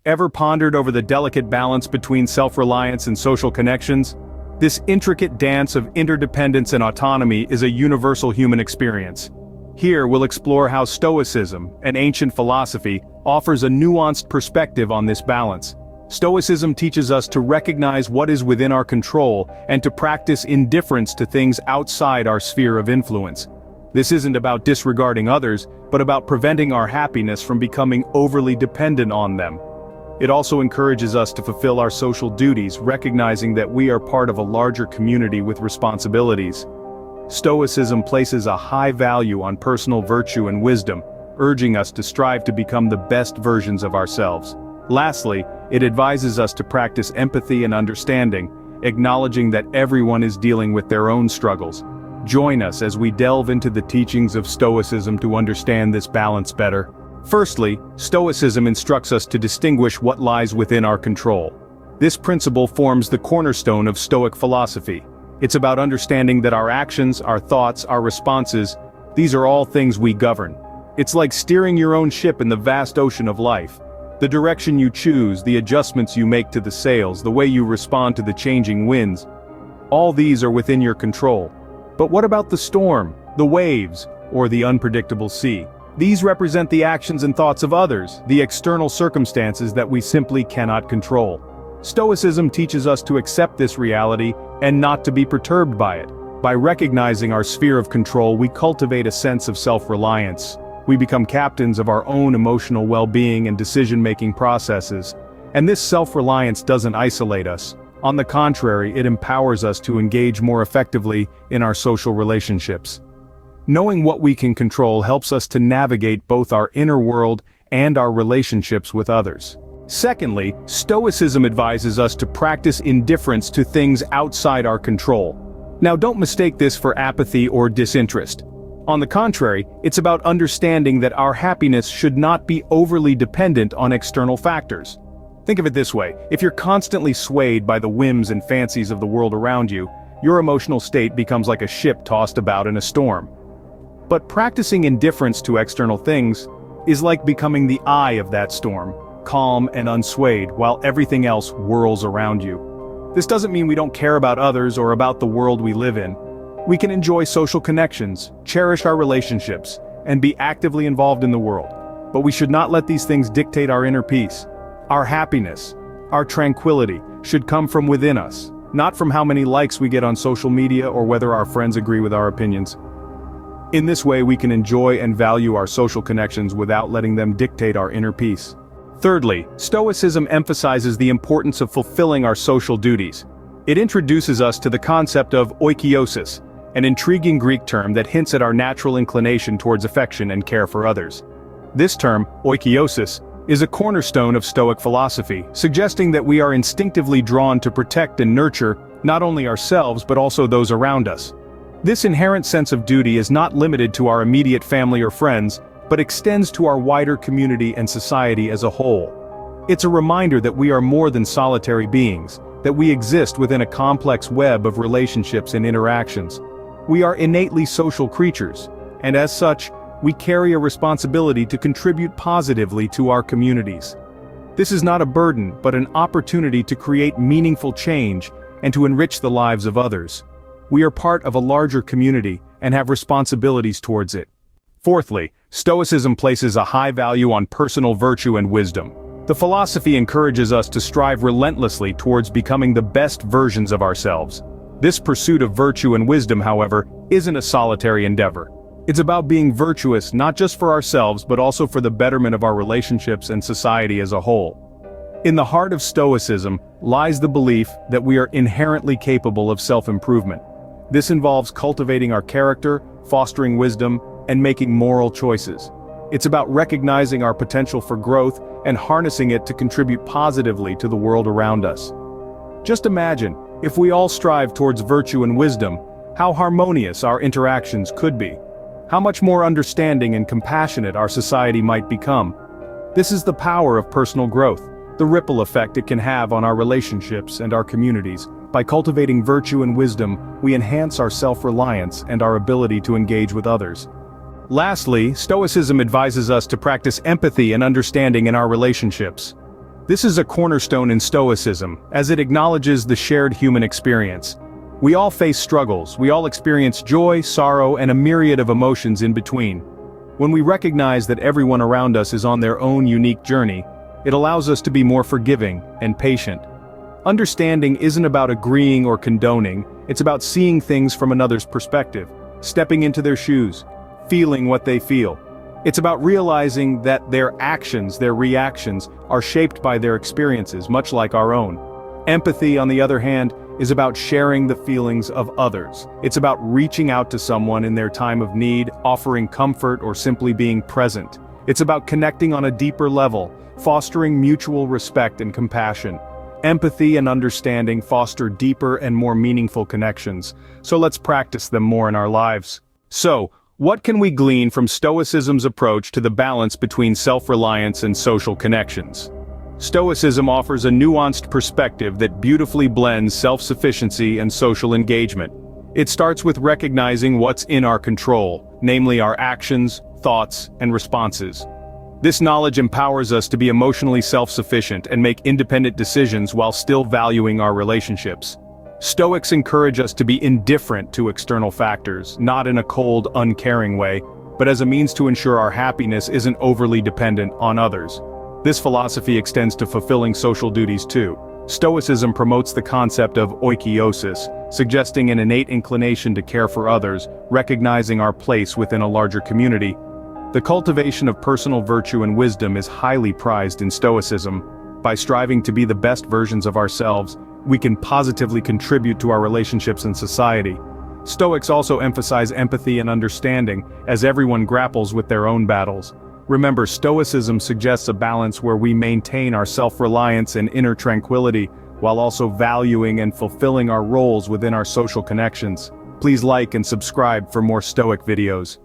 Ever pondered over the delicate balance between self-reliance and social connections? This intricate dance of interdependence and autonomy is a universal human experience. Here we'll explore how Stoicism, an ancient philosophy, offers a nuanced perspective on this balance. Stoicism teaches us to recognize what is within our control and to practice indifference to things outside our sphere of influence. This isn't about disregarding others, but about preventing our happiness from becoming overly dependent on them. It also encourages us to fulfill our social duties, recognizing that we are part of a larger community with responsibilities. Stoicism places a high value on personal virtue and wisdom, urging us to strive to become the best versions of ourselves. Lastly, it advises us to practice empathy and understanding, acknowledging that everyone is dealing with their own struggles. Join us as we delve into the teachings of Stoicism to understand this balance better. Firstly, Stoicism instructs us to distinguish what lies within our control. This principle forms the cornerstone of Stoic philosophy. It's about understanding that our actions, our thoughts, our responses, these are all things we govern. It's like steering your own ship in the vast ocean of life. The direction you choose, the adjustments you make to the sails, the way you respond to the changing winds, all these are within your control. But what about the storm, the waves, or the unpredictable sea? These represent the actions and thoughts of others, the external circumstances that we simply cannot control. Stoicism teaches us to accept this reality and not to be perturbed by it. By recognizing our sphere of control, we cultivate a sense of self-reliance. We become captains of our own emotional well-being and decision-making processes. And this self-reliance doesn't isolate us. On the contrary, it empowers us to engage more effectively in our social relationships. Knowing what we can control helps us to navigate both our inner world and our relationships with others. Secondly, Stoicism advises us to practice indifference to things outside our control. Now, don't mistake this for apathy or disinterest. On the contrary, it's about understanding that our happiness should not be overly dependent on external factors. Think of it this way: if you're constantly swayed by the whims and fancies of the world around you, your emotional state becomes like a ship tossed about in a storm. But practicing indifference to external things is like becoming the eye of that storm, calm and unswayed, while everything else whirls around you. This doesn't mean we don't care about others or about the world we live in. We can enjoy social connections, cherish our relationships, and be actively involved in the world. But we should not let these things dictate our inner peace. Our happiness, our tranquility, should come from within us, not from how many likes we get on social media or whether our friends agree with our opinions. In this way, we can enjoy and value our social connections without letting them dictate our inner peace. Thirdly, Stoicism emphasizes the importance of fulfilling our social duties. It introduces us to the concept of oikeiosis, an intriguing Greek term that hints at our natural inclination towards affection and care for others. This term, oikeiosis, is a cornerstone of Stoic philosophy, suggesting that we are instinctively drawn to protect and nurture not only ourselves but also those around us. This inherent sense of duty is not limited to our immediate family or friends, but extends to our wider community and society as a whole. It's a reminder that we are more than solitary beings, that we exist within a complex web of relationships and interactions. We are innately social creatures, and as such, we carry a responsibility to contribute positively to our communities. This is not a burden, but an opportunity to create meaningful change and to enrich the lives of others. We are part of a larger community and have responsibilities towards it. Fourthly, Stoicism places a high value on personal virtue and wisdom. The philosophy encourages us to strive relentlessly towards becoming the best versions of ourselves. This pursuit of virtue and wisdom, however, isn't a solitary endeavor. It's about being virtuous not just for ourselves but also for the betterment of our relationships and society as a whole. In the heart of Stoicism lies the belief that we are inherently capable of self-improvement. This involves cultivating our character, fostering wisdom, and making moral choices. It's about recognizing our potential for growth and harnessing it to contribute positively to the world around us. Just imagine, if we all strive towards virtue and wisdom, how harmonious our interactions could be. How much more understanding and compassionate our society might become. This is the power of personal growth, the ripple effect it can have on our relationships and our communities. By cultivating virtue and wisdom, we enhance our self-reliance and our ability to engage with others. Lastly, Stoicism advises us to practice empathy and understanding in our relationships. This is a cornerstone in Stoicism, as it acknowledges the shared human experience. We all face struggles, we all experience joy, sorrow, and a myriad of emotions in between. When we recognize that everyone around us is on their own unique journey, it allows us to be more forgiving and patient. Understanding isn't about agreeing or condoning, it's about seeing things from another's perspective, stepping into their shoes, feeling what they feel. It's about realizing that their actions, their reactions, are shaped by their experiences, much like our own. Empathy, on the other hand, is about sharing the feelings of others. It's about reaching out to someone in their time of need, offering comfort, or simply being present. It's about connecting on a deeper level, fostering mutual respect and compassion. Empathy and understanding foster deeper and more meaningful connections, so let's practice them more in our lives. So, what can we glean from Stoicism's approach to the balance between self-reliance and social connections? Stoicism offers a nuanced perspective that beautifully blends self-sufficiency and social engagement. It starts with recognizing what's in our control, namely our actions, thoughts, and responses. This knowledge empowers us to be emotionally self-sufficient and make independent decisions while still valuing our relationships. Stoics encourage us to be indifferent to external factors, not in a cold, uncaring way, but as a means to ensure our happiness isn't overly dependent on others. This philosophy extends to fulfilling social duties too. Stoicism promotes the concept of oikeiosis, suggesting an innate inclination to care for others, recognizing our place within a larger community. The cultivation of personal virtue and wisdom is highly prized in Stoicism. By striving to be the best versions of ourselves, we can positively contribute to our relationships and society. Stoics also emphasize empathy and understanding, as everyone grapples with their own battles. Remember, Stoicism suggests a balance where we maintain our self-reliance and inner tranquility, while also valuing and fulfilling our roles within our social connections. Please like and subscribe for more Stoic videos.